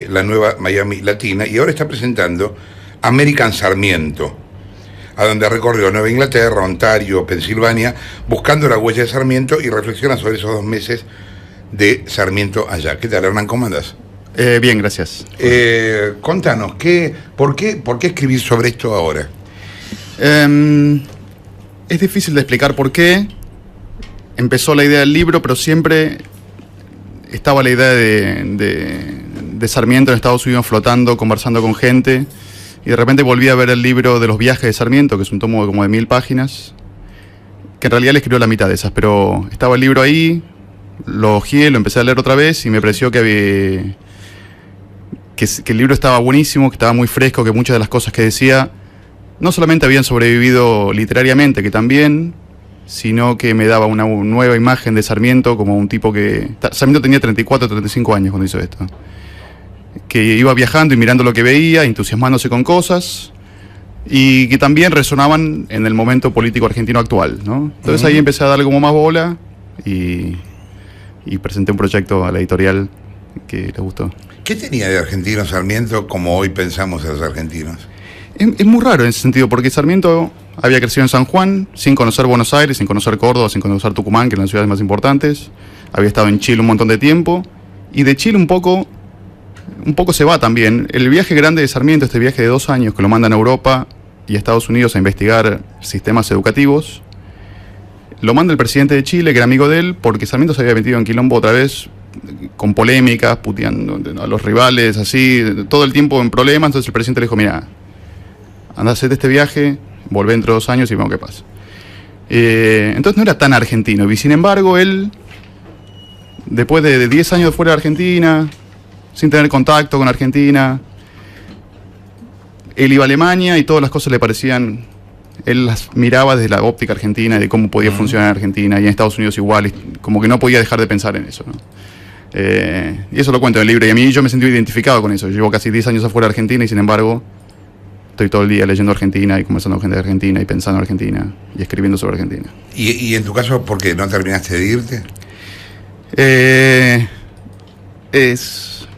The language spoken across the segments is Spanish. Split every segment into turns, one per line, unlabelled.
la nueva Miami Latina, y ahora está presentando American Sarmiento, a donde recorrió Nueva Inglaterra, Ontario, Pensilvania, buscando la huella de Sarmiento, y reflexiona sobre esos 2 meses de Sarmiento allá. ¿Qué tal, Hernán? ¿Cómo andás?
Bien, gracias.
Contanos, ¿por qué escribir sobre esto ahora?
Es difícil de explicar por qué. Empezó la idea del libro, pero siempre estaba la idea de Sarmiento en Estados Unidos flotando, conversando con gente. Y de repente volví a ver el libro de los viajes de Sarmiento, que es un tomo como de 1000 páginas, que en realidad le escribió la mitad de esas, pero estaba el libro ahí, lo hojeé, lo empecé a leer otra vez y me pareció que el libro estaba buenísimo, que estaba muy fresco, que muchas de las cosas que decía no solamente habían sobrevivido literariamente, que también, sino que me daba una nueva imagen de Sarmiento como un tipo que... Sarmiento tenía 34 o 35 años cuando hizo esto. Que iba viajando y mirando lo que veía, entusiasmándose con cosas, y que también resonaban en el momento político argentino actual, ¿no? Entonces ahí empecé a darle como más bola y presenté un proyecto a la editorial que les gustó.
¿Qué tenía de argentino Sarmiento como hoy pensamos en los argentinos?
Es muy raro en ese sentido, porque Sarmiento había crecido en San Juan, sin conocer Buenos Aires, sin conocer Córdoba, sin conocer Tucumán, que eran las ciudades más importantes. Había estado en Chile un montón de tiempo, y de Chile un poco se va también. El viaje grande de Sarmiento, este viaje de 2 años que lo mandan a Europa y a Estados Unidos a investigar sistemas educativos, lo manda el presidente de Chile, que era amigo de él, porque Sarmiento se había metido en quilombo otra vez, con polémicas, puteando a los rivales, así, todo el tiempo en problemas. Entonces el presidente le dijo: mira, anda a hacer este viaje, volvé dentro de 2 años y vemos qué pasa. Entonces no era tan argentino, y sin embargo él, después de 10 años fuera de Argentina, sin tener contacto con Argentina, él iba a Alemania y todas las cosas le parecían... Él las miraba desde la óptica argentina y de cómo podía funcionar en Argentina, y en Estados Unidos igual, y como que no podía dejar de pensar en eso, ¿no? Y eso lo cuento en el libro, y a mí yo me sentí identificado con eso. Llevo casi 10 años afuera de Argentina y sin embargo estoy todo el día leyendo Argentina y conversando con gente de Argentina y pensando en Argentina y escribiendo sobre Argentina.
¿Y en tu caso, por qué no terminaste de irte?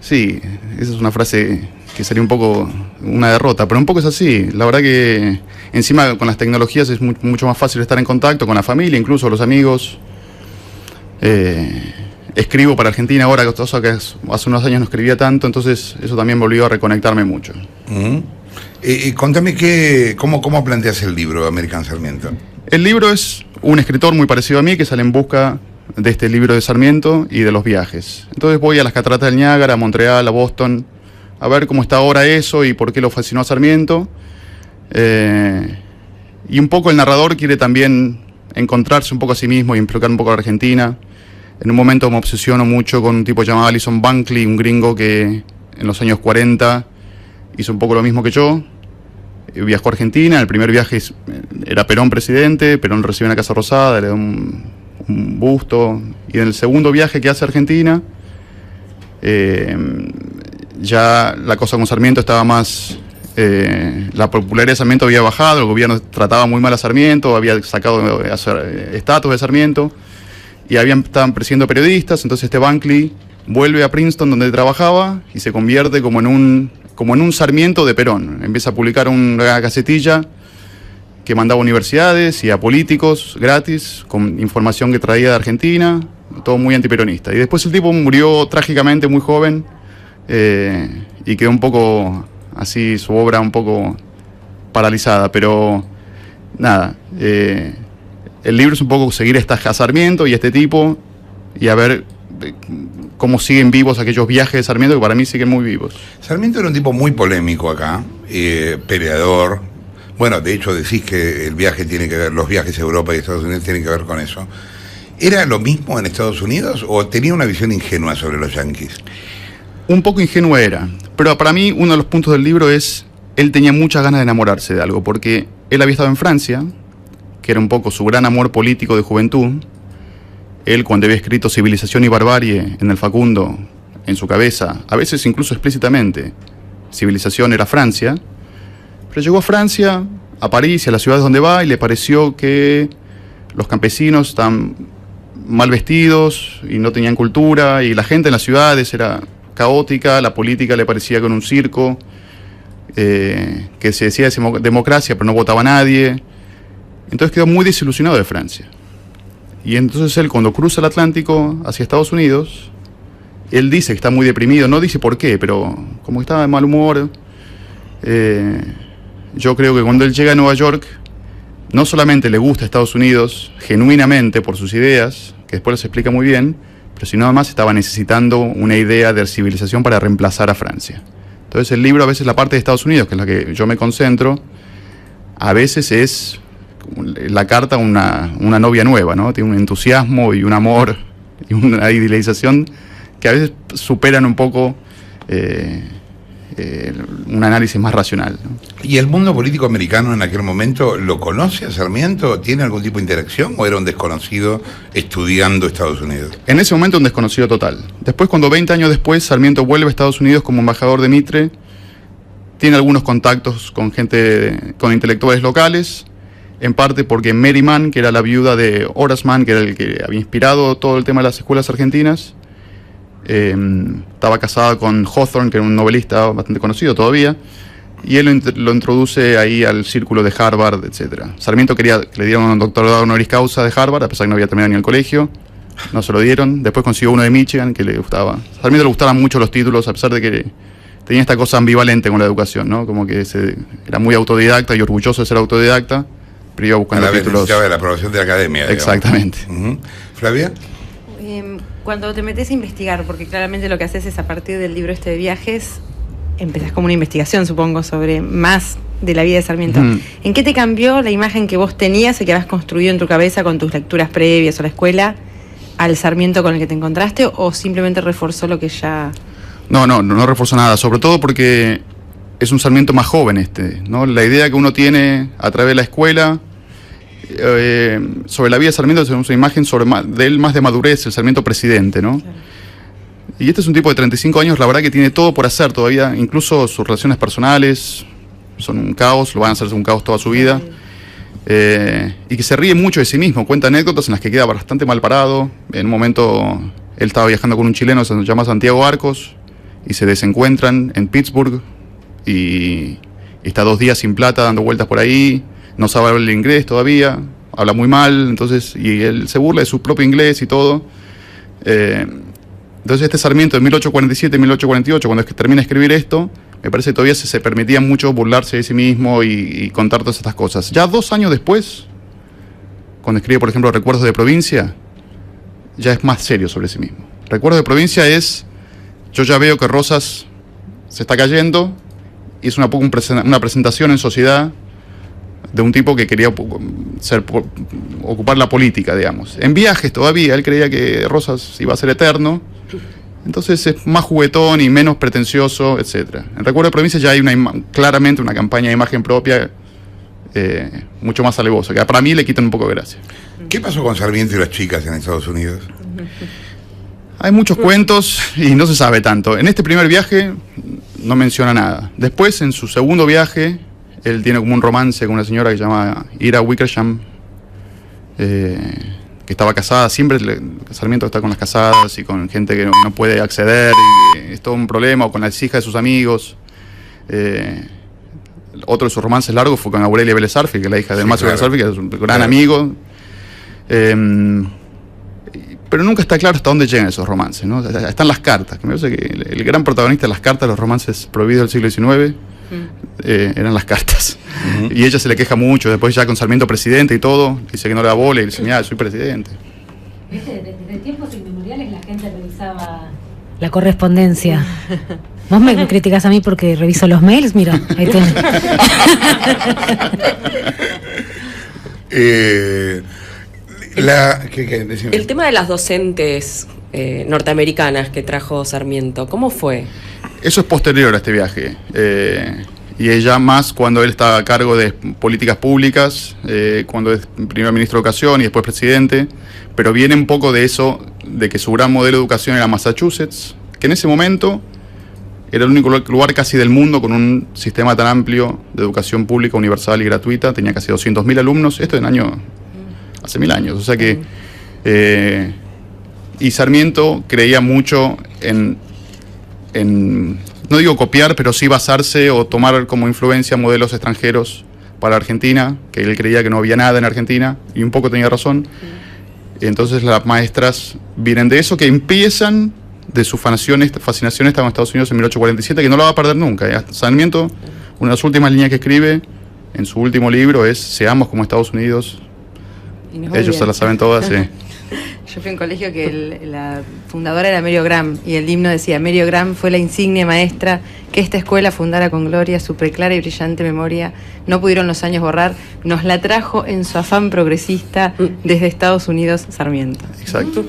Sí, esa es una frase que sería un poco una derrota, pero un poco es así. La verdad que encima con las tecnologías es mucho más fácil estar en contacto con la familia, incluso los amigos. Escribo para Argentina ahora, cosa que hace unos años no escribía tanto, entonces eso también volvió a reconectarme mucho.
Contame cómo planteas el libro American Sarmiento.
El libro es un escritor muy parecido a mí que sale en busca de este libro de Sarmiento y de los viajes. Entonces voy a las cataratas del Niágara, a Montreal, a Boston, a ver cómo está ahora eso y por qué lo fascinó a Sarmiento. Y un poco el narrador quiere también encontrarse un poco a sí mismo y implicar un poco a Argentina. En un momento me obsesiono mucho con un tipo llamado Allison Bunkley, un gringo que en los años 40 hizo un poco lo mismo que yo. Viajó a Argentina, el primer viaje era Perón presidente, Perón recibe una Casa Rosada, le da un busto, y en el segundo viaje que hace a Argentina, ya la cosa con Sarmiento estaba más... la popularidad de Sarmiento había bajado, el gobierno trataba muy mal a Sarmiento, había sacado estatus de Sarmiento, y estaban persiguiendo periodistas. Entonces este Bunkley vuelve a Princeton, donde trabajaba, y se convierte como en un Sarmiento de Perón. Empieza a publicar una gacetilla que mandaba a universidades y a políticos gratis, con información que traía de Argentina, todo muy antiperonista. Y después el tipo murió trágicamente muy joven, y quedó un poco así, su obra un poco paralizada, pero nada, el libro es un poco seguir a Sarmiento y a este tipo, y a ver cómo siguen vivos aquellos viajes de Sarmiento, que para mí siguen muy vivos.
Sarmiento era un tipo muy polémico acá, peleador. Bueno, de hecho decís que el viaje tiene que ver, los viajes a Europa y Estados Unidos tienen que ver con eso. ¿Era lo mismo en Estados Unidos o tenía una visión ingenua sobre los yanquis?
Un poco ingenua era, pero para mí uno de los puntos del libro es, él tenía muchas ganas de enamorarse de algo, porque él había estado en Francia, que era un poco su gran amor político de juventud. Él, cuando había escrito Civilización y Barbarie en el Facundo, en su cabeza, a veces incluso explícitamente, civilización era Francia, pero llegó a Francia, a París y a las ciudades donde va, y le pareció que los campesinos estaban mal vestidos y no tenían cultura, y la gente en las ciudades era caótica, la política le parecía con un circo, que se decía democracia, pero no votaba nadie. Entonces quedó muy desilusionado de Francia. Y entonces él, cuando cruza el Atlántico hacia Estados Unidos, él dice que está muy deprimido, no dice por qué, pero como que estaba de mal humor. Yo creo que cuando él llega a Nueva York, no solamente le gusta Estados Unidos genuinamente por sus ideas, que después las explica muy bien, pero sino además estaba necesitando una idea de civilización para reemplazar a Francia. Entonces el libro, a veces la parte de Estados Unidos, que es la que yo me concentro, a veces es la carta a una novia nueva, ¿no? Tiene un entusiasmo y un amor y una idealización que a veces superan un poco un análisis más racional, ¿no?
¿Y el mundo político americano en aquel momento lo conoce a Sarmiento? ¿Tiene algún tipo de interacción o era un desconocido estudiando Estados Unidos?
En ese momento un desconocido total. Después, cuando 20 años después Sarmiento vuelve a Estados Unidos como embajador de Mitre, tiene algunos contactos con gente, con intelectuales locales, en parte porque Mary Mann, que era la viuda de Horace Mann, que era el que había inspirado todo el tema de las escuelas argentinas, estaba casada con Hawthorne, que era un novelista bastante conocido todavía, y él lo introduce ahí al círculo de Harvard, etc. Sarmiento quería que le dieran un doctorado honoris causa de Harvard, a pesar que no había terminado ni el colegio, no se lo dieron. Después consiguió uno de Michigan, que le gustaba. A Sarmiento le gustaban mucho los títulos, a pesar de que tenía esta cosa ambivalente con la educación, ¿no? Como que era muy autodidacta y orgulloso de ser autodidacta, pero iba buscando
a la vez
títulos.
necesitaba la aprobación de la academia, digamos.
Exactamente.
¿Flavia?
Cuando te metes a investigar, porque claramente lo que haces es a partir del libro de viajes, empezás como una investigación, supongo, sobre más de la vida de Sarmiento. ¿En qué te cambió la imagen que vos tenías y que habías construido en tu cabeza con tus lecturas previas o la escuela al Sarmiento con el que te encontraste, o simplemente reforzó lo que ya...?
No reforzó nada, sobre todo porque es un Sarmiento más joven ¿no? La idea que uno tiene a través de la escuela sobre la vida de Sarmiento tenemos una imagen de él más de madurez, el Sarmiento presidente, ¿no? Claro. Y este es un tipo de 35 años, la verdad que tiene todo por hacer todavía, incluso sus relaciones personales son un caos, lo van a hacer un caos toda su vida, y que se ríe mucho de sí mismo, cuenta anécdotas en las que queda bastante mal parado. En un momento él estaba viajando con un chileno, se llama Santiago Arcos, y se desencuentran en Pittsburgh, y está 2 días sin plata dando vueltas por ahí, no sabe hablar el inglés todavía, habla muy mal, entonces, y él se burla de su propio inglés y todo. Entonces este Sarmiento de 1847, 1848, cuando termina de escribir esto, me parece que todavía se permitía mucho burlarse de sí mismo y contar todas estas cosas. Ya 2 años después, cuando escribe, por ejemplo, Recuerdos de Provincia, ya es más serio sobre sí mismo. Recuerdos de Provincia es, yo ya veo que Rosas se está cayendo, y es una presentación en sociedad de un tipo que quería ocupar la política, digamos. En Viajes todavía, él creía que Rosas iba a ser eterno, entonces es más juguetón y menos pretencioso, etc. En Recuerdo de Provincia ya hay claramente una campaña de imagen propia mucho más alevosa, que para mí le quitan un poco de gracia.
¿Qué pasó con Sarmiento y las chicas en Estados Unidos?
Hay muchos cuentos y no se sabe tanto. En este primer viaje no menciona nada. Después, en su segundo viaje, él tiene como un romance con una señora que se llama Ira Wickersham, que estaba casada. Siempre Sarmiento está con las casadas y con gente que no puede acceder, y es todo un problema, o con las hijas de sus amigos. Otro de sus romances largos fue con Aurelia Vélez Arfield, que es la hija del Mazo Vélez Arfield, que es un gran amigo. Pero nunca está claro hasta dónde llegan esos romances, ¿no? Están las cartas, que me parece que el gran protagonista de las cartas, los romances prohibidos del siglo XIX, eran las cartas. Y ella se le queja mucho, después ya con Sarmiento presidente y todo, dice que no le da bola y dice, mira, soy presidente.
Desde tiempos inmemoriales la gente revisaba la correspondencia. Vos me criticás a mí porque reviso los mails, mira, ahí tenés.
El tema de las docentes norteamericanas que trajo Sarmiento, ¿cómo fue?
Eso es posterior a este viaje. Y ella más cuando él está a cargo de políticas públicas, cuando es primer ministro de Educación y después presidente, pero viene un poco de eso, de que su gran modelo de educación era Massachusetts, que en ese momento era el único lugar casi del mundo con un sistema tan amplio de educación pública, universal y gratuita, tenía casi 200.000 alumnos, esto hace 1000 años, o sea que... y Sarmiento creía mucho en no digo copiar, pero sí basarse o tomar como influencia modelos extranjeros para Argentina, que él creía que no había nada en Argentina, y un poco tenía razón. Entonces las maestras vienen de eso, que empiezan de su fascinación estaba en Estados Unidos en 1847, que no la va a perder nunca. Sarmiento, una de las últimas líneas que escribe en su último libro es: seamos como Estados Unidos. Ellos se la saben todas, sí.
Yo fui a un colegio que la fundadora era Mary Graham, y el himno decía: Mary Graham fue la insignia maestra que esta escuela fundara con gloria, su preclara y brillante memoria no pudieron los años borrar, nos la trajo en su afán progresista desde Estados Unidos Sarmiento.
Exacto.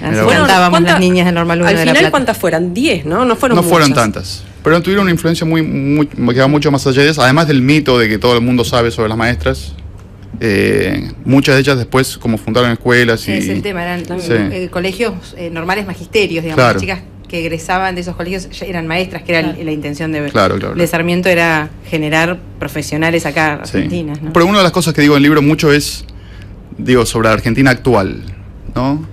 Así cantábamos las niñas del Normal 1 de La
Al final,
Plata.
¿cuántas fueran? 10, ¿no? No fueron
No
muchas.
fueron tantas, pero tuvieron una influencia que va mucho más allá de eso, además del mito de que todo el mundo sabe sobre las maestras. Muchas de ellas después como fundaron escuelas y...
Ese es el tema, eran colegios normales magisterios, digamos.
Claro.
Las chicas que egresaban de esos colegios ya eran maestras, que era la intención de Sarmiento, era generar profesionales acá argentinas, ¿no?
Pero una de las cosas que digo en el libro mucho es, sobre la Argentina actual, ¿no?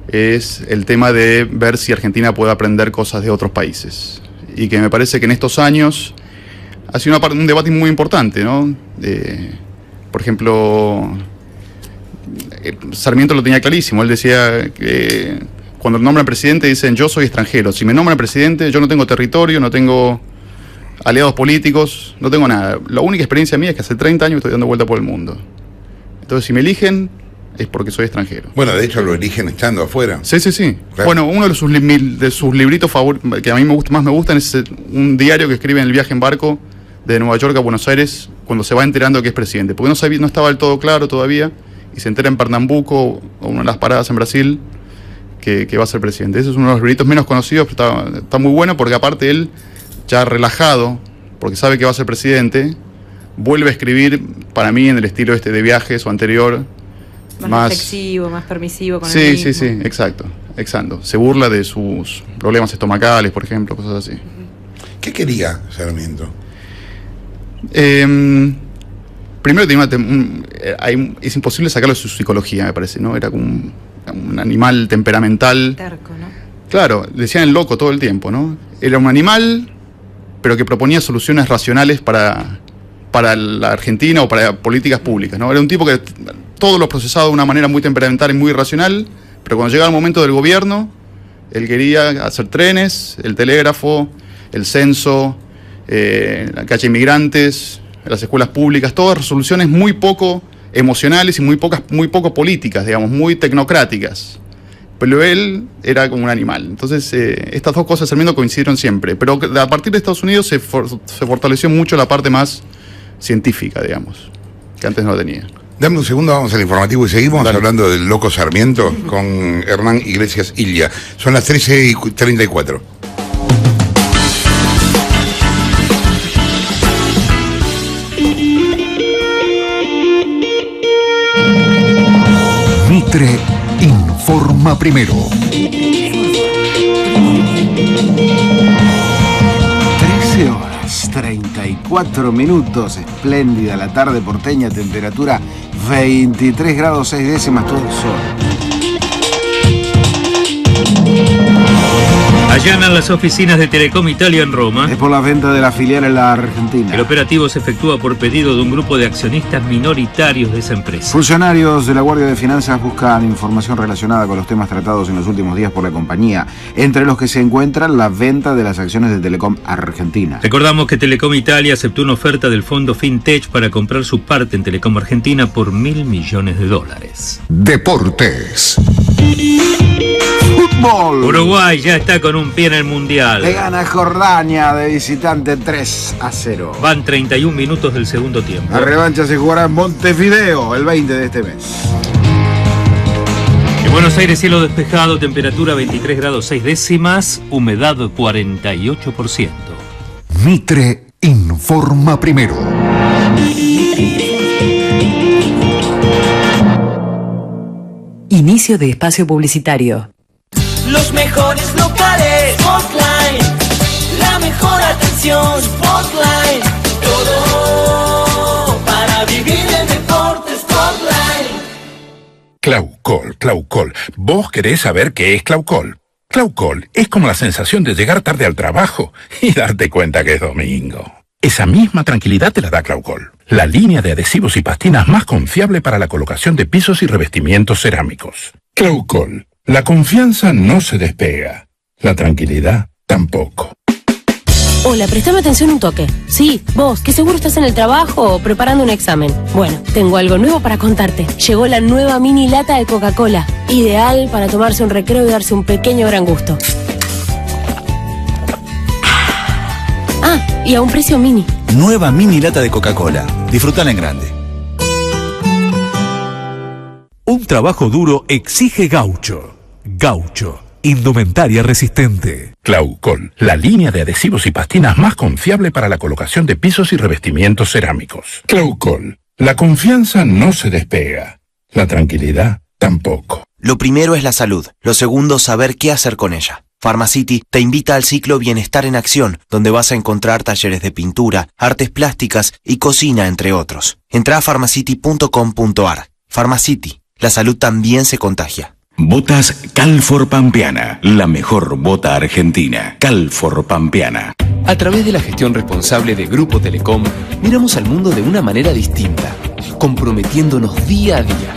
Es el tema de ver si Argentina puede aprender cosas de otros países. Y que me parece que en estos años ha sido un debate muy importante, ¿no? Por ejemplo, Sarmiento lo tenía clarísimo. Él decía que cuando nombran presidente dicen: yo soy extranjero. Si me nombran presidente, yo no tengo territorio, no tengo aliados políticos, no tengo nada. La única experiencia mía es que hace 30 años estoy dando vuelta por el mundo. Entonces, si me eligen, es porque soy extranjero.
Bueno, de hecho lo eligen estando afuera.
Sí. Claro. Bueno, uno de sus libritos favoritos, que a mí más me gustan, es un diario que escribe en el viaje en barco de Nueva York a Buenos Aires, cuando se va enterando que es presidente, porque no estaba del todo claro todavía, y se entera en Pernambuco, o una de las paradas en Brasil, que va a ser presidente. Ese es uno de los libritos menos conocidos, pero está muy bueno, porque aparte él, ya relajado, porque sabe que va a ser presidente, vuelve a escribir, para mí, en el estilo de viajes o anterior,
más reflexivo, más permisivo con el mismo.
Sí, exacto. Se burla de sus problemas estomacales, por ejemplo, cosas así.
¿Qué quería Sarmiento?
Primero es imposible sacarlo de su psicología, me parece, ¿no? Era como un animal temperamental.
Terco, ¿no?
Claro, decían el loco todo el tiempo, ¿no? Era un animal, pero que proponía soluciones racionales para la Argentina o para políticas públicas, ¿no? Era un tipo que todo lo procesaba de una manera muy temperamental y muy irracional, pero cuando llegaba el momento del gobierno, él quería hacer trenes, el telégrafo, el censo, la calle de inmigrantes, las escuelas públicas, todas resoluciones muy poco emocionales y muy poco políticas, digamos, muy tecnocráticas. Pero él era como un animal. Entonces, estas dos cosas Sarmiento coincidieron siempre. Pero a partir de Estados Unidos se fortaleció mucho la parte más científica, digamos, que antes no tenía.
Dame un segundo, vamos al informativo y seguimos
Dale.
hablando del loco Sarmiento con Hernán Iglesias Illa. Son las 13:34.
Mitre informa primero.
13:34, espléndida la tarde porteña, temperatura 23 grados 6 décimas, todo el sol.
Allanan las oficinas de Telecom Italia en Roma.
Es por la venta de la filial en la Argentina.
El operativo se efectúa por pedido de un grupo de accionistas minoritarios de esa empresa.
Funcionarios de la Guardia de Finanzas buscan información relacionada con los temas tratados en los últimos días por la compañía, entre los que se encuentran la venta de las acciones de Telecom Argentina.
Recordamos que Telecom Italia aceptó una oferta del fondo FinTech para comprar su parte en Telecom Argentina por $1.000 millones.
Deportes.
Fútbol.
Uruguay ya está con un pie en el Mundial.
Le gana Jordania de visitante 3-0.
Van 31 minutos del segundo tiempo.
La revancha se jugará en Montevideo el 20 de este mes.
En Buenos Aires, cielo despejado, temperatura 23 grados 6 décimas, humedad 48%.
Mitre informa primero.
Inicio de espacio publicitario.
Los mejores locales, Spotlight. La mejor atención, Spotlight. Todo para vivir el deporte, Spotlight.
Claucol. ¿Vos querés saber qué es Claucol? Claucol es como la sensación de llegar tarde al trabajo y darte cuenta que es domingo. Esa misma tranquilidad te la da Claucol, la línea de adhesivos y pastinas más confiable para la colocación de pisos y revestimientos cerámicos. Claucol, la confianza no se despega, la tranquilidad tampoco.
Hola, préstame atención un toque. Sí, vos, que seguro estás en el trabajo o preparando un examen. Bueno, tengo algo nuevo para contarte. Llegó la nueva mini lata de Coca-Cola. Ideal para tomarse un recreo y darse un pequeño gran gusto. Ah, y a un precio mini.
Nueva mini lata de Coca-Cola. Disfrutala en grande.
Un trabajo duro exige Gaucho. Gaucho. Indumentaria resistente.
Claucol, la línea de adhesivos y pastinas más confiable para la colocación de pisos y revestimientos cerámicos. Claucol, la confianza no se despega, la tranquilidad tampoco.
Lo primero es la salud, lo segundo saber qué hacer con ella. Pharmacity te invita al ciclo Bienestar en Acción, donde vas a encontrar talleres de pintura, artes plásticas y cocina, entre otros. Entrá a pharmacity.com.ar. Pharmacity, la salud también se contagia.
Botas Calfor Pampeana, la mejor bota argentina. Calfor Pampeana.
A través de la gestión responsable de Grupo Telecom, miramos al mundo de una manera distinta, comprometiéndonos día a día.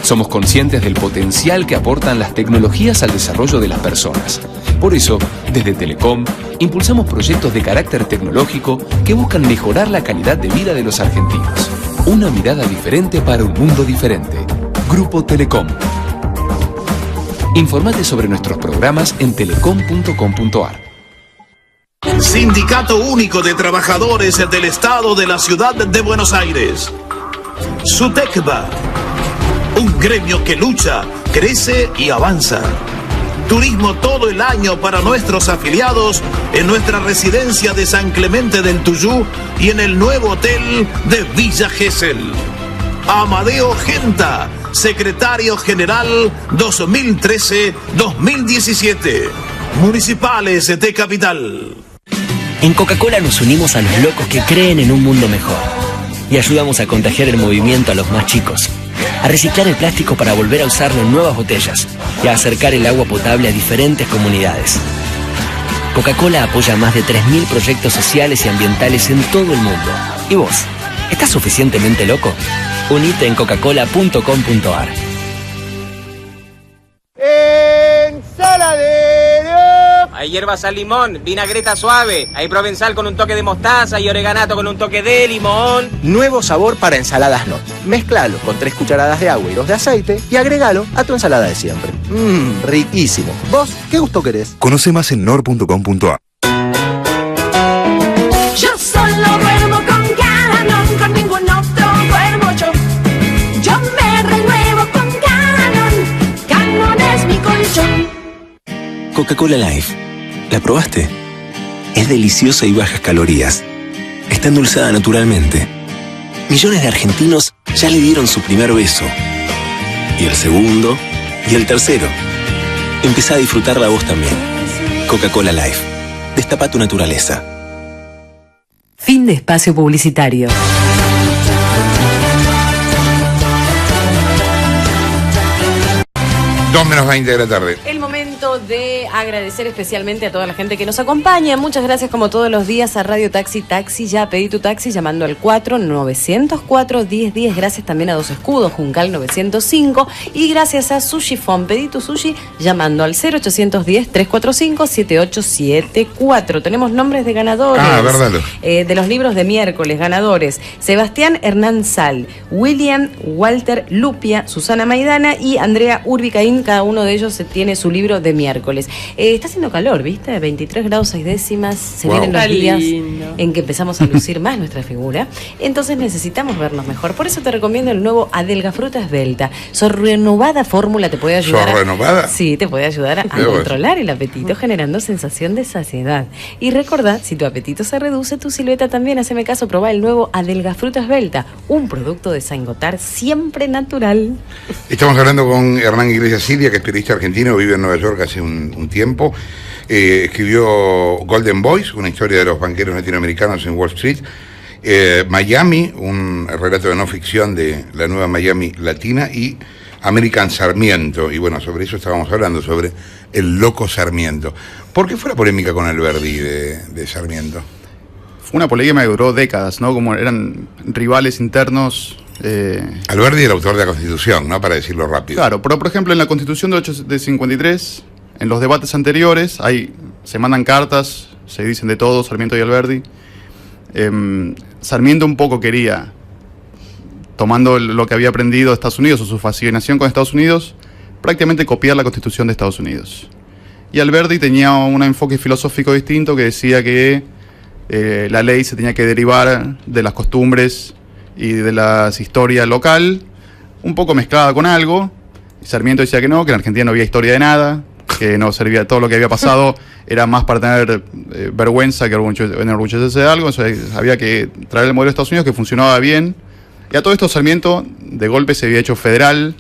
Somos conscientes del potencial que aportan las tecnologías al desarrollo de las personas. Por eso, desde Telecom, impulsamos proyectos de carácter tecnológico que buscan mejorar la calidad de vida de los argentinos. Una mirada diferente para un mundo diferente. Grupo Telecom. Informate sobre nuestros programas en telecom.com.ar.
Sindicato Único de Trabajadores del Estado de la Ciudad de Buenos Aires. SUTECBA. Un gremio que lucha, crece y avanza. Turismo todo el año para nuestros afiliados en nuestra residencia de San Clemente del Tuyú y en el nuevo hotel de Villa Gesell. Amadeo Genta, secretario general 2013-2017. Municipales de Capital.
En Coca-Cola nos unimos a los locos que creen en un mundo mejor y ayudamos a contagiar el movimiento a los más chicos, a reciclar el plástico para volver a usarlo en nuevas botellas y a acercar el agua potable a diferentes comunidades. Coca-Cola apoya más de 3.000 proyectos sociales y ambientales en todo el mundo. ¿Y vos? ¿Estás suficientemente loco? Unite en coca-cola.com.ar.
¡Ensaladero! Hay hierbas al limón, vinagreta suave, hay provenzal con un toque de mostaza y oreganato con un toque de limón.
Nuevo sabor para ensaladas Knorr. Mézclalo con 3 cucharadas de agua y 2 de aceite y agrégalo a tu ensalada de siempre. Riquísimo. ¿Vos qué gusto querés?
Conoce más en knorr.com.ar.
Yo solo duermo con Canon, con ningún otro duermo yo. Yo me renuevo con Canon, Canon es mi colchón.
Coca-Cola Life. ¿La probaste? Es deliciosa y bajas calorías. Está endulzada naturalmente. Millones de argentinos ya le dieron su primer beso. Y el segundo. Y el tercero. Empezá a disfrutarla vos también. Coca-Cola Life. Destapa tu naturaleza.
Fin de espacio publicitario.
2:20 de la tarde.
El momento de agradecer especialmente a toda la gente que nos acompaña. Muchas gracias como todos los días a Radio Taxi. Taxi, ya pedí tu taxi llamando al 4904-1010. Gracias también a Dos Escudos, Juncal 905. Y gracias a Sushi Fon. Pedí tu sushi llamando al 0810-345-7874. Tenemos nombres de ganadores.
Verdad.
De los libros de miércoles, ganadores. Sebastián Hernán Sal, William Walter Lupia, Susana Maidana y Andrea Urbicaín. Cada uno de ellos tiene su libro de miércoles. Está haciendo calor, ¿viste? 23 grados 6 décimas. Se vienen los días en que empezamos a lucir más nuestra figura. Entonces necesitamos vernos mejor. Por eso te recomiendo el nuevo Adelgafruta Esbelta. Su renovada fórmula te puede ayudar.
¿Renovada?
Sí, te puede ayudar a controlar el apetito, generando sensación de saciedad. Y recordá, si tu apetito se reduce, tu silueta también. Haceme caso, probá el nuevo Adelgafruta Esbelta. Un producto de Saint-Gothard siempre natural.
Estamos hablando con Hernán Iglesias Silvia, que es periodista argentino, vive en Nueva York hace un tiempo. Escribió Golden Boys, una historia de los banqueros latinoamericanos en Wall Street. Miami, un relato de no ficción de la nueva Miami latina. Y American Sarmiento. Y bueno, sobre eso estábamos hablando, sobre el loco Sarmiento. ¿Por qué fue la polémica con Alberdi de Sarmiento?
Fue una polémica que duró décadas, ¿no? Como eran rivales internos.
Alberdi era el autor de la Constitución, ¿no? Para decirlo rápido.
Claro, pero por ejemplo en la Constitución de 53, en los debates anteriores, se mandan cartas, se dicen de todo, Sarmiento y Alberdi. Sarmiento un poco quería, tomando lo que había aprendido de Estados Unidos o su fascinación con Estados Unidos, prácticamente copiar la Constitución de Estados Unidos. Y Alberdi tenía un enfoque filosófico distinto que decía que la ley se tenía que derivar de las costumbres y de la historia local, un poco mezclada con algo. Y Sarmiento decía que no, que en Argentina no había historia de nada, que no servía, todo lo que había pasado era más para tener vergüenza que enorgullecerse de algo. Entonces había que traer el modelo de Estados Unidos que funcionaba bien. Y a todo esto Sarmiento de golpe se había hecho federal,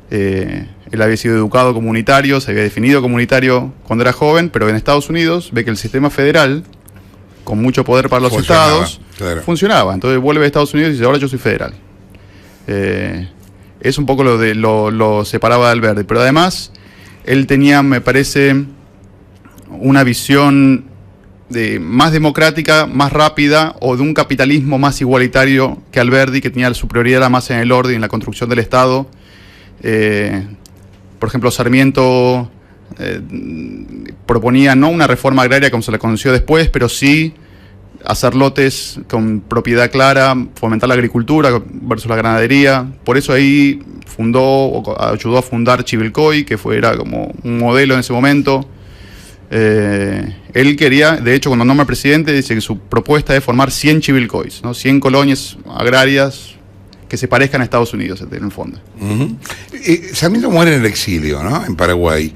él había sido educado comunitario, se había definido comunitario cuando era joven, pero en Estados Unidos ve que el sistema federal, con mucho poder para los estados, funcionaba. Entonces vuelve a Estados Unidos y dice, ahora yo soy federal. Es un poco lo separaba de Alberdi, pero además él tenía, me parece, una visión más democrática, más rápida, o de un capitalismo más igualitario que Alberdi, que tenía su prioridad era más en el orden y en la construcción del Estado. Por ejemplo, Sarmiento proponía no una reforma agraria como se la conoció después, pero sí hacer lotes con propiedad clara, fomentar la agricultura versus la ganadería. Por eso ahí ayudó a fundar Chivilcoy, que era como un modelo en ese momento. Él quería, de hecho, cuando nombra presidente, dice que su propuesta es formar 100 Chivilcoys, ¿no? 100 colonias agrarias que se parezcan a Estados Unidos, en el fondo.
Sarmiento muere en el exilio, ¿no? En Paraguay.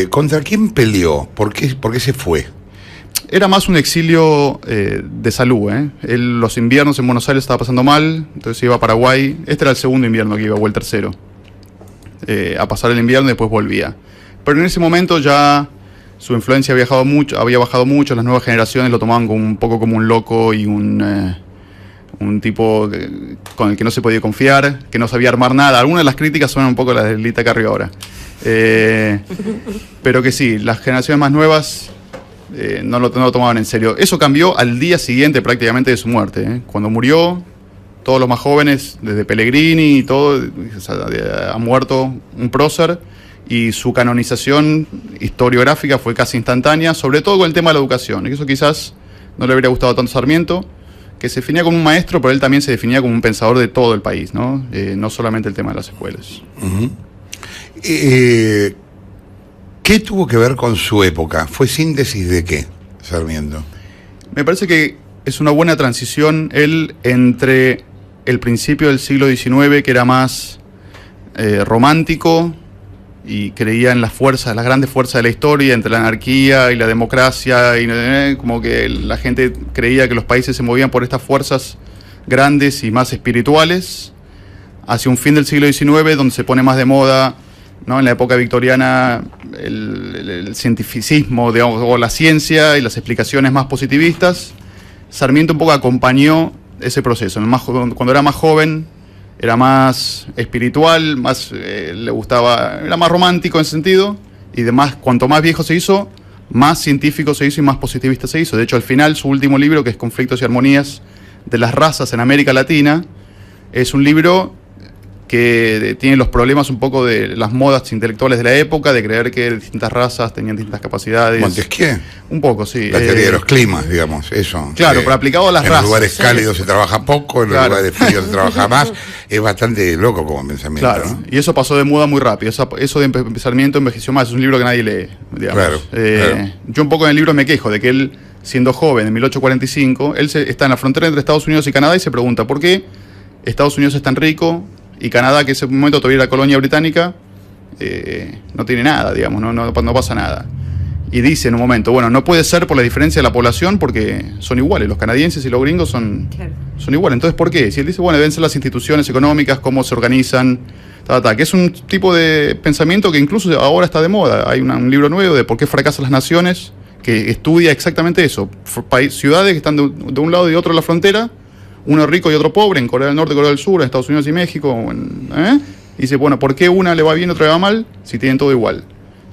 ¿Contra quién peleó? ¿Por qué se fue?
Era más un exilio de salud, Él, los inviernos en Buenos Aires estaba pasando mal, entonces iba a Paraguay. Este era el segundo invierno que iba, o el tercero. A pasar el invierno y después volvía. Pero en ese momento ya su influencia había bajado mucho, las nuevas generaciones lo tomaban un poco como un loco y un tipo con el que no se podía confiar, que no sabía armar nada. Algunas de las críticas son un poco las de Lita Carrió ahora. Pero que sí, las generaciones más nuevas no lo tomaban en serio. Eso cambió al día siguiente prácticamente de su muerte. Cuando murió, todos los más jóvenes, desde Pellegrini y todo, ha muerto un prócer, y su canonización historiográfica fue casi instantánea, sobre todo con el tema de la educación. Y eso quizás no le habría gustado tanto a Sarmiento, que se definía como un maestro, pero él también se definía como un pensador de todo el país, ¿no? No solamente el tema de las escuelas.
¿Qué tuvo que ver con su época? ¿Fue síntesis de qué, Sarmiento?
Me parece que es una buena transición él entre el principio del siglo XIX, que era más romántico y creía en las grandes fuerzas de la historia, entre la anarquía y la democracia, y como que la gente creía que los países se movían por estas fuerzas grandes y más espirituales, hacia un fin del siglo XIX, donde se pone más de moda, ¿no? En la época victoriana, el cientificismo, digamos, o la ciencia y las explicaciones más positivistas. Sarmiento un poco acompañó ese proceso. Cuando era más joven, era más espiritual, le gustaba, era más romántico en ese sentido, y además, cuanto más viejo se hizo, más científico se hizo y más positivista se hizo. De hecho, al final, su último libro, que es Conflictos y Armonías de las Razas en América Latina, es un libro que tiene los problemas un poco de las modas intelectuales de la época, de creer que distintas razas tenían distintas capacidades.
Montesquieu.
Un poco, sí.
La teoría de los climas, digamos, eso.
Claro, pero aplicado a las razas.
En lugares cálidos se trabaja poco, en los lugares fríos se trabaja más. Es bastante loco como pensamiento,
claro, ¿no? Y eso pasó de moda muy rápido. Eso de Sarmiento envejeció más. Es un libro que nadie lee, digamos. Claro. Yo un poco en el libro me quejo de que él, siendo joven, en 1845, él está en la frontera entre Estados Unidos y Canadá y se pregunta ¿por qué Estados Unidos es tan rico y Canadá, que en ese momento todavía era colonia británica, no tiene nada, digamos, no pasa nada? Y dice en un momento, bueno, no puede ser por la diferencia de la población, porque son iguales, los canadienses y los gringos son iguales. Entonces, ¿por qué? Si él dice, bueno, deben ser las instituciones económicas, cómo se organizan, que es un tipo de pensamiento que incluso ahora está de moda. Hay un libro nuevo de por qué fracasan las naciones, que estudia exactamente eso. Ciudades que están de un lado y de otro de la frontera, uno rico y otro pobre, en Corea del Norte, Corea del Sur, en Estados Unidos y México, y dice, bueno, ¿por qué una le va bien y otra le va mal si tienen todo igual?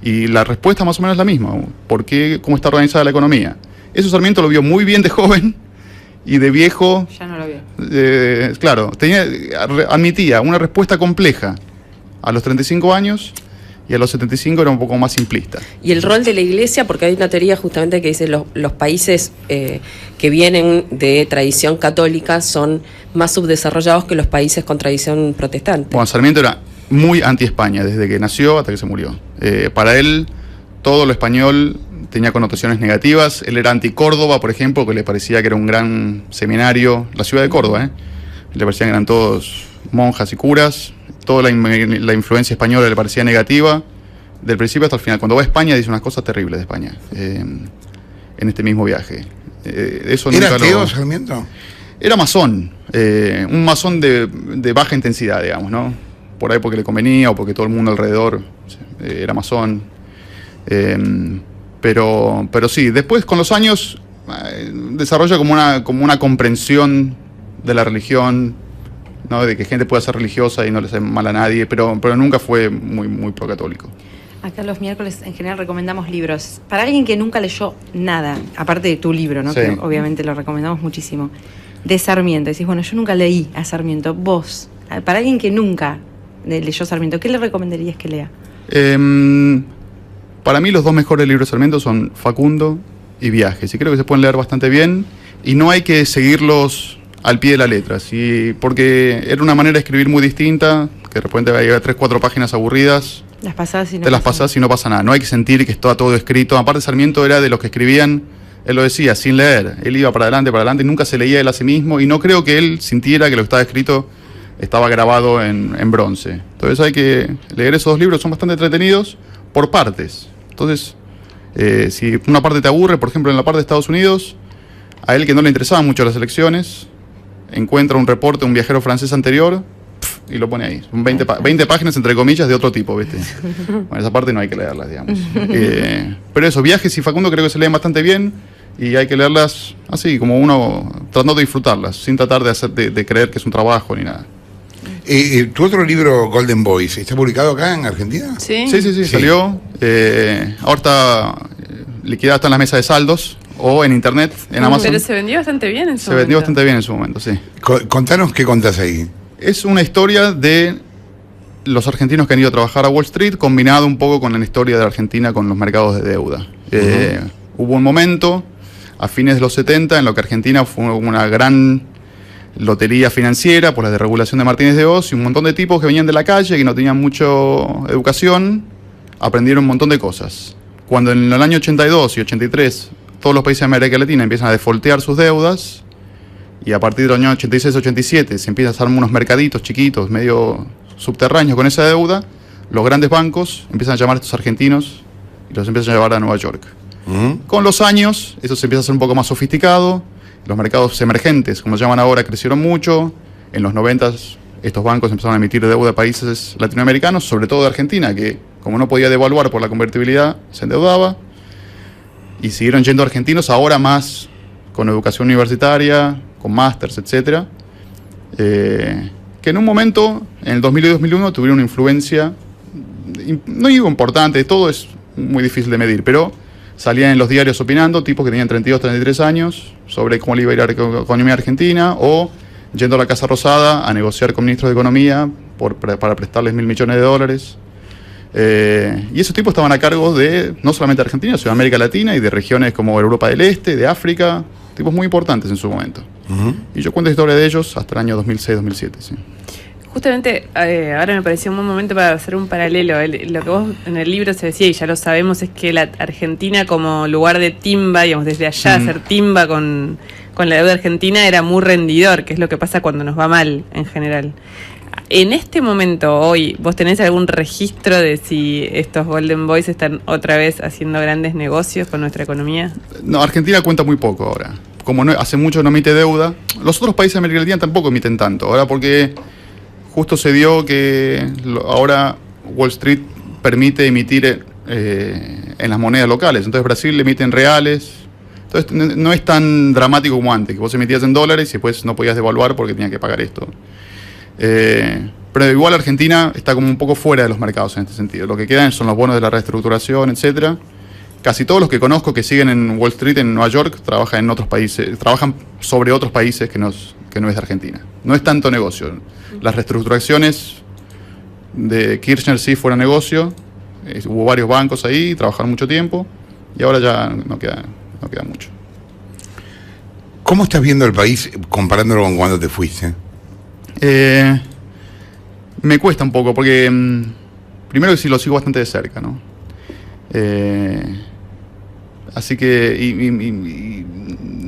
Y la respuesta más o menos es la misma. ¿Por qué? ¿Cómo está organizada la economía? Eso Sarmiento lo vio muy bien de joven y de viejo.
Ya no lo vio.
Claro, admitía una respuesta compleja a los 35 años y a los 75 era un poco más simplista.
Y el rol de la Iglesia, porque hay una teoría justamente que dice los países que vienen de tradición católica son más subdesarrollados que los países con tradición protestante.
Bueno, Sarmiento era muy anti-España desde que nació hasta que se murió. Para él, todo lo español tenía connotaciones negativas. Él era anti-Córdoba, por ejemplo, que le parecía que era un gran seminario. La ciudad de Córdoba, le parecían que eran todos monjas y curas. Toda la influencia española le parecía negativa, del principio hasta el final. Cuando va a España dice unas cosas terribles de España, en este mismo viaje. Eso
¿Era ateo, Sarmiento?
Era masón, un masón de baja intensidad, digamos, ¿no? Por ahí porque le convenía o porque todo el mundo alrededor era masón. Pero sí, después con los años desarrolla como una comprensión de la religión, ¿no? De que gente pueda ser religiosa y no le hace mal a nadie, pero nunca fue muy pro-católico.
Acá los miércoles en general recomendamos libros. Para alguien que nunca leyó nada, aparte de tu libro, ¿no? Sí. Que obviamente lo recomendamos muchísimo, de Sarmiento. Decís, bueno, yo nunca leí a Sarmiento. Vos, para alguien que nunca leyó Sarmiento, ¿qué le recomendarías que lea?
Para mí los dos mejores libros de Sarmiento son Facundo y Viajes. Y creo que se pueden leer bastante bien. Y no hay que seguirlos al pie de la letra, ¿sí? Porque era una manera de escribir muy distinta, que de repente va a llegar 3-4 páginas aburridas.
Las pasás y no
te las pasás y no pasa nada. No hay que sentir que está todo escrito. Aparte Sarmiento era de los que escribían, él lo decía, sin leer. Él iba para adelante, y nunca se leía él a sí mismo. Y no creo que él sintiera que lo que estaba escrito estaba grabado en bronce. Entonces hay que leer esos dos libros, son bastante entretenidos, por partes. Entonces, si una parte te aburre, por ejemplo en la parte de Estados Unidos, a él que no le interesaban mucho las elecciones, encuentra un reporte de un viajero francés anterior y lo pone ahí. Son 20 páginas, entre comillas, de otro tipo, ¿viste? Bueno, esa parte no hay que leerlas, digamos. Pero eso, Viajes y Facundo creo que se leen bastante bien y hay que leerlas así, como uno, tratando de disfrutarlas, sin tratar de creer que es un trabajo ni nada.
¿Tu otro libro, Golden Boys, está publicado acá en Argentina?
Sí, salió. Ahora está liquidado, está en la mesa de saldos o en internet, en Amazon.
Pero se vendió bastante bien en su momento.
Se vendió bastante bien en su momento, sí.
Contanos qué contás ahí.
Es una historia de los argentinos que han ido a trabajar a Wall Street, combinado un poco con la historia de Argentina con los mercados de deuda. Hubo un momento, a fines de los 70, en lo que Argentina fue una gran lotería financiera por la desregulación de Martínez de Oz, y un montón de tipos que venían de la calle, que no tenían mucha educación, aprendieron un montón de cosas. Cuando en el año 82 y 83 todos los países de América Latina empiezan a defoltear sus deudas, y a partir del año 86-87 se empiezan a hacer unos mercaditos chiquitos, medio subterráneos con esa deuda, los grandes bancos empiezan a llamar a estos argentinos y los empiezan a llevar a Nueva York. Con los años, eso se empieza a hacer un poco más sofisticado, los mercados emergentes, como se llaman ahora, crecieron mucho. En los 90 estos bancos empezaron a emitir deuda a países latinoamericanos, sobre todo de Argentina, que como no podía devaluar por la convertibilidad, se endeudaba. Y siguieron yendo argentinos, ahora más con educación universitaria, con másters, etcétera, que en un momento, en el 2000 y 2001, tuvieron una influencia, no digo importante, todo es muy difícil de medir, pero salían en los diarios opinando, tipos que tenían 32, 33 años, sobre cómo le iba a ir a la economía argentina, o yendo a la Casa Rosada a negociar con ministros de Economía para prestarles $1.000 millones. Y esos tipos estaban a cargo de, no solamente Argentina, sino de América Latina y de regiones como Europa del Este, de África, tipos muy importantes en su momento. Y yo cuento la historia de ellos hasta el año 2006-2007, sí.
Justamente ahora me pareció un buen momento para hacer un paralelo. Lo que vos en el libro se decía, y ya lo sabemos, es que la Argentina como lugar de timba, digamos, desde allá hacer timba con la deuda argentina era muy rendidor, que es lo que pasa cuando nos va mal en general. En este momento, hoy, ¿vos tenés algún registro de si estos Golden Boys están otra vez haciendo grandes negocios con nuestra economía? No,
Argentina cuenta muy poco ahora. Como hace mucho no emite deuda, los otros países de América Latina tampoco emiten tanto. Ahora porque justo se dio que ahora Wall Street permite emitir en las monedas locales. Entonces Brasil le emite en reales. Entonces no es tan dramático como antes, que vos emitías en dólares y después no podías devaluar porque tenías que pagar esto. Pero Pero igual Argentina está como un poco fuera de los mercados en este sentido. Lo que quedan son los bonos de la reestructuración, etcétera. Casi todos los que conozco que siguen en Wall Street, en Nueva York, trabajan en otros países, trabajan sobre otros países que no es de Argentina. No es tanto negocio. Las reestructuraciones de Kirchner sí fueron negocio. Hubo varios bancos ahí, trabajaron mucho tiempo y ahora ya no queda mucho.
¿Cómo estás viendo el país comparándolo con cuando te fuiste?
Me cuesta un poco porque primero que sí lo sigo bastante de cerca, ¿no? Así que y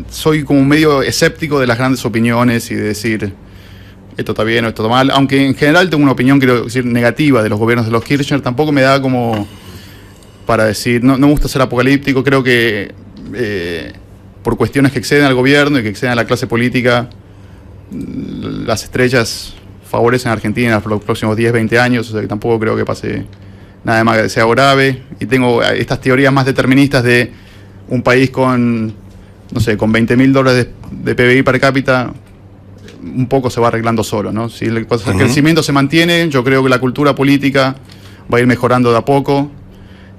soy como medio escéptico de las grandes opiniones y de decir esto está bien o esto está mal, aunque en general tengo una opinión, quiero decir, negativa de los gobiernos de los Kirchner. Tampoco me da como para decir, no me gusta ser apocalíptico. Creo que por cuestiones que exceden al gobierno y que exceden a la clase política, las estrellas favorecen a Argentina por los próximos 10, 20 años, o sea que tampoco creo que pase nada más que sea grave. Y tengo estas teorías más deterministas de un país con, no sé, con $20.000 de PBI per cápita, un poco se va arreglando solo, ¿no? Si el crecimiento se mantiene, yo creo que la cultura política va a ir mejorando de a poco.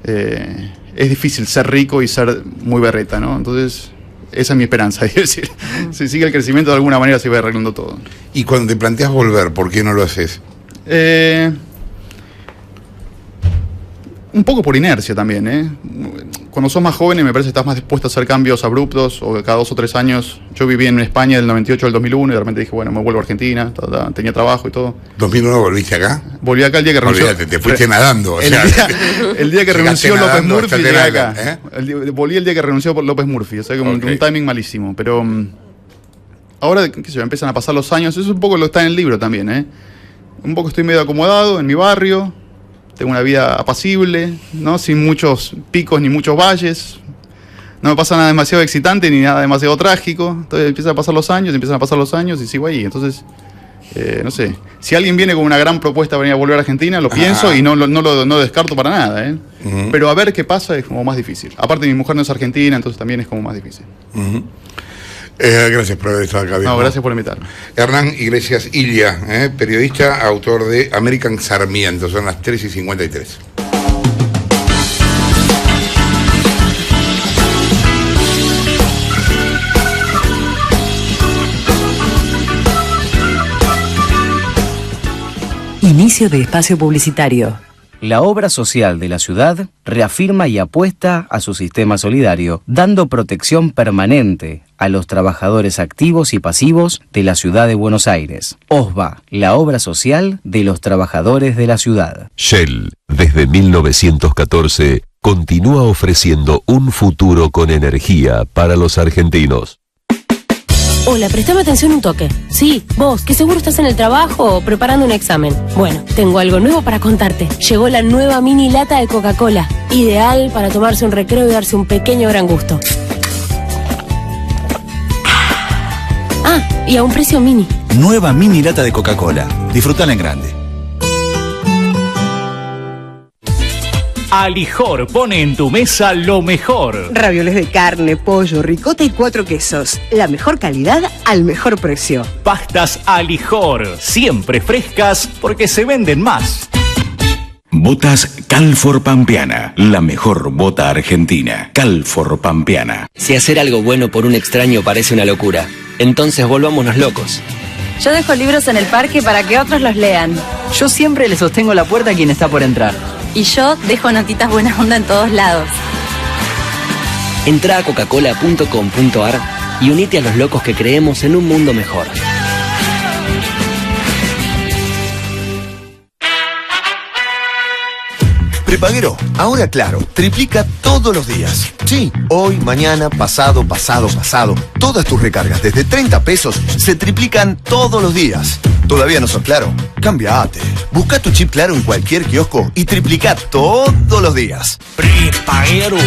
Es difícil ser rico y ser muy berreta, ¿no? Entonces, esa es mi esperanza, es decir, si sigue el crecimiento de alguna manera se va arreglando todo.
Y cuando te planteas volver, ¿por qué no lo haces?
Un poco por inercia también, ¿eh? Cuando sos más joven me parece que estás más dispuesto a hacer cambios abruptos, o cada 2 o 3 años. Yo viví en España del 98 al 2001 y de repente dije, bueno, me vuelvo a Argentina, tenía trabajo y todo.
¿2001 volviste acá?
Volví acá el día que renunció.
Olvídate, te fuiste nadando. O
sea, el día que renunció López Murphy, llegué acá. Volví el día que renunció López Murphy, o sea que un timing malísimo. Pero ahora, qué sé yo, empiezan a pasar los años, eso es un poco lo que está en el libro también, ¿eh? Un poco estoy medio acomodado en mi barrio. Tengo una vida apacible, ¿no? Sin muchos picos ni muchos valles. No me pasa nada demasiado excitante ni nada demasiado trágico. Entonces empiezan a pasar los años y sigo ahí. Entonces, no sé. Si alguien viene con una gran propuesta para venir a volver a Argentina, lo pienso y no lo descarto para nada, ¿eh? Pero a ver qué pasa es como más difícil. Aparte, mi mujer no es argentina, entonces también es como más difícil.
Gracias por haber estado acá.
No, gracias por invitarme.
Hernán Iglesias Illa, periodista, autor de American Sarmiento. Son las 3:53.
Inicio de espacio publicitario.
La obra social de la ciudad reafirma y apuesta a su sistema solidario, dando protección permanente a los trabajadores activos y pasivos de la ciudad de Buenos Aires. OSBA, la obra social de los trabajadores de la ciudad.
Shell, desde 1914, continúa ofreciendo un futuro con energía para los argentinos.
Hola, prestame atención un toque. Sí, vos, que seguro estás en el trabajo o preparando un examen. Bueno, tengo algo nuevo para contarte. Llegó la nueva mini lata de Coca-Cola. Ideal para tomarse un recreo y darse un pequeño gran gusto. Ah, y a un precio mini.
Nueva mini lata de Coca-Cola. Disfrutala en grande.
Alijor pone en tu mesa lo mejor.
Ravioles de carne, pollo, ricota y 4 quesos. La mejor calidad al mejor precio.
Pastas Alijor, siempre frescas porque se venden más.
Botas Calfor Pampeana, la mejor bota argentina. Calfor Pampeana.
Si hacer algo bueno por un extraño parece una locura, entonces volvámonos locos.
Yo dejo libros en el parque para que otros los lean.
Yo siempre le sostengo la puerta a quien está por entrar.
Y yo dejo notitas buena onda en todos lados.
Entrá a coca-cola.com.ar y unite a los locos que creemos en un mundo mejor.
Prepaguero, ahora Claro, triplica todos los días. Sí, hoy, mañana, pasado. Todas tus recargas desde 30 pesos se triplican todos los días. ¿Todavía no sos Claro? Cambiate. Busca tu chip Claro en cualquier kiosco y triplica todos los días.
Prepaguero,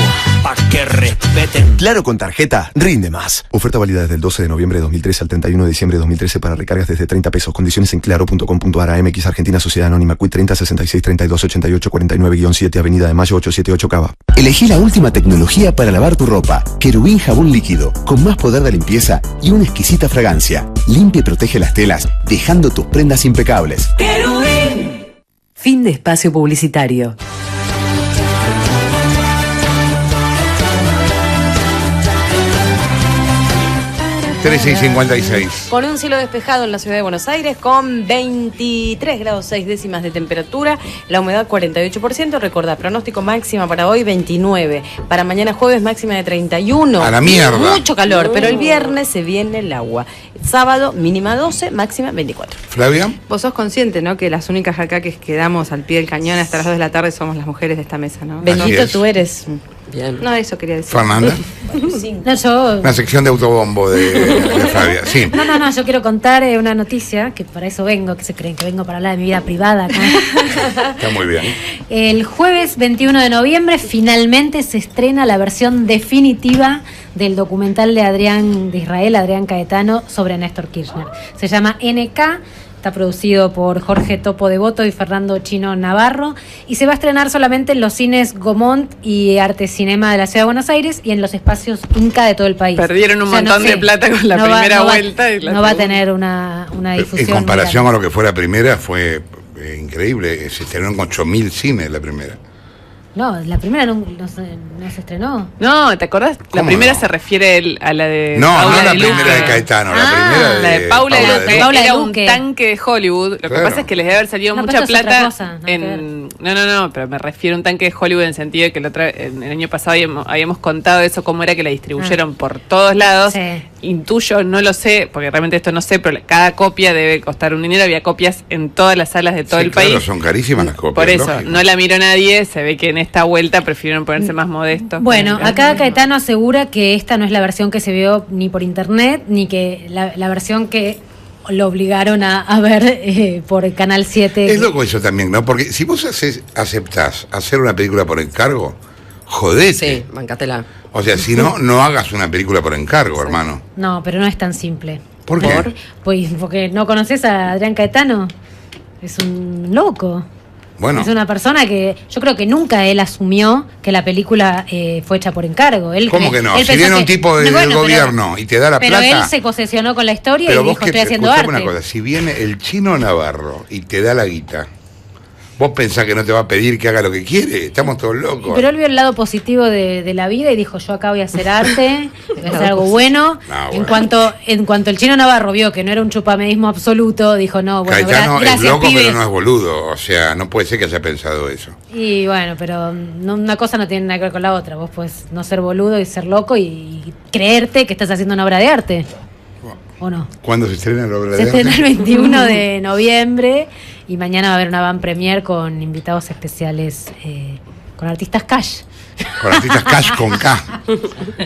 pa' que respeten.
Claro con tarjeta, rinde más. Oferta válida desde el 12 de noviembre de 2013 al 31 de diciembre de 2013 para recargas desde 30 pesos. Condiciones en claro.com.ar. AMX Argentina Sociedad Anónima. CUIT 30 66 32 88 49-7 Avenida de Mayo 878 Cava.
Elegí la última tecnología para lavar tu ropa. Querubín jabón líquido, con más poder de limpieza y una exquisita fragancia. Limpia y protege las telas, dejando tus prendas impecables.
Querubín.
Fin de espacio publicitario.
13:56.
Con un cielo despejado en la ciudad de Buenos Aires, con 23 grados 6 décimas de temperatura, la humedad 48%. Recordá, pronóstico máxima para hoy 29. Para mañana jueves máxima de 31.
A la mierda.
Mucho calor, pero el viernes se viene el agua. Sábado mínima 12, máxima 24.
Flavia.
Vos sos consciente, ¿no? Que las únicas acá que quedamos al pie del cañón hasta las 2 de la tarde somos las mujeres de esta mesa, ¿no?
Bendito tú eres.
Bien.
No, eso quería decir.
Fernanda.
No, yo...
Una sección de autobombo de Flavia. Sí.
No, yo quiero contar una noticia, que para eso vengo, que se creen que vengo para hablar de mi vida privada acá.
Está muy bien.
El jueves 21 de noviembre finalmente se estrena la versión definitiva del documental de Israel, Adrián Caetano, sobre Néstor Kirchner. Se llama NK. Está producido por Jorge Topo Devoto y Fernando Chino Navarro y se va a estrenar solamente en los cines Gomont y Arte Cinema de la Ciudad de Buenos Aires y en los espacios Inca de todo el país.
Perdieron un montón de plata con la primera vuelta.
No va a tener una difusión.
En comparación a lo que fue la primera, fue increíble. Se estrenó en 8.000 cines la primera.
No, la primera no se estrenó.
No, ¿te acordás? La primera se refiere a la de
Paula de Luque. Primera de Caetano, la primera
la de Paula de Luque.
Paula de
era
Luque.
Un tanque de Hollywood. Lo que pasa es que les debe haber salido mucha plata
en...
No, pero me refiero a un tanque de Hollywood en el sentido de que en el año pasado habíamos contado eso, cómo era que la distribuyeron por todos lados.
Sí.
Intuyo, no lo sé, porque realmente esto no sé, pero cada copia debe costar un dinero. Había copias en todas las salas de todo el país.
Son carísimas las copias.
Por eso,
lógico.
no la miró nadie. Se ve que en esta vuelta prefirieron ponerse más modestos.
Bueno, acá Caetano asegura que esta no es la versión que se vio ni por internet, ni que la versión que lo obligaron a ver por Canal 7.
Es loco eso también, ¿no? Porque si vos aceptás hacer una película por encargo, jodete.
Sí, bancátela.
O sea, si no, no hagas una película por encargo, hermano.
No, pero no es tan simple.
¿Por qué?
Pues porque no conoces a Adrián Caetano. Es un loco.
Bueno.
Es una persona que yo creo que nunca él asumió que la película fue hecha por encargo.
¿Cómo que no? Si viene un tipo del gobierno y te da la plata...
Pero él se posesionó con la historia y dijo, estoy haciendo
arte.
arte.
Una cosa, si viene el Chino Navarro y te da la guita, ¿vos pensás que no te va a pedir que haga lo que quiere? Estamos todos locos.
Pero él vio el lado positivo de la vida y dijo, yo acá voy a hacer arte, voy a hacer algo bueno. En cuanto el Chino Navarro vio que no era un chupamedismo absoluto, dijo, no, bueno,
Caetano
gracias,
es loco,
pibes.
pero no es boludo. O sea, no puede ser que haya pensado eso.
Y bueno, pero una cosa no tiene nada que ver con la otra. Vos podés no ser boludo y ser loco y creerte que estás haciendo una obra de arte. ¿O no?
¿Cuándo se estrena la obra
Se
de arte?
estrena el 21 de noviembre y mañana va a haber una van premier con invitados especiales, con artistas cash.
Con artistas cash con K.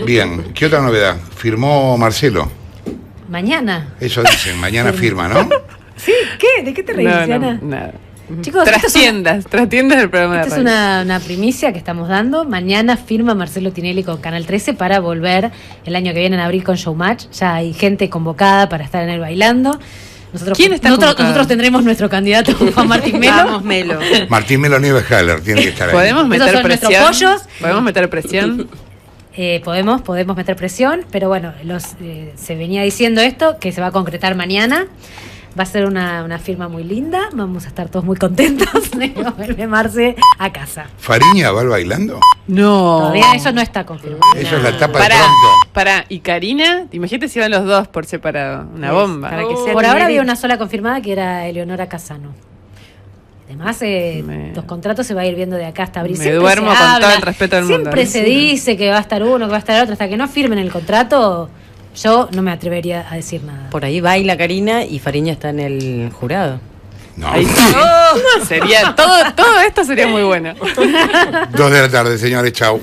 Bien, ¿qué otra novedad? ¿Firmó Marcelo?
Mañana.
Eso dicen, mañana firma, ¿no?
¿Sí? ¿Qué? ¿De qué te reís, Ana?
Nada.
Chicos,
Trastiendas del programa de
Esta
radio.
es una primicia que estamos dando. Mañana firma Marcelo Tinelli con Canal 13 para volver el año que viene en abril con Showmatch. Ya hay gente convocada para estar en el bailando.
¿Quién está convocado?
Nosotros tendremos nuestro candidato Juan Martín Melo.
Vamos, Melo.
Martín Melo Nieves Haller tiene que estar ahí.
¿Podemos meter
Esos son nuestros
presión?
pollos.
¿Podemos meter presión?
Podemos meter presión, pero bueno, se venía diciendo esto, que se va a concretar mañana. Va a ser una firma muy linda, vamos a estar todos muy contentos de volver Marce a casa.
¿Fariña va al bailando?
No.
Todavía eso no está confirmado.
Eso es la tapa de
Pará,
pronto.
¿y Karina? Imagínate si van los dos por separado. Una bomba.
Para que sea por ahora había una sola confirmada que era Eleonora Casano. Además, los contratos se va a ir viendo de acá hasta abril.
Me
Siempre
duermo
se
con
habla,
todo el respeto del mundo.
Siempre se dice que va a estar uno, que va a estar el otro. Hasta que no firmen el contrato, yo no me atrevería a decir nada.
Por ahí baila Karina y Fariña está en el jurado.
No.
Ahí sería todo esto sería muy bueno.
2 de la tarde, señores, chau.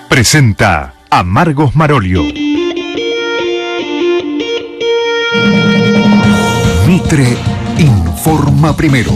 Presenta Amargos Marolio. Mitre informa primero.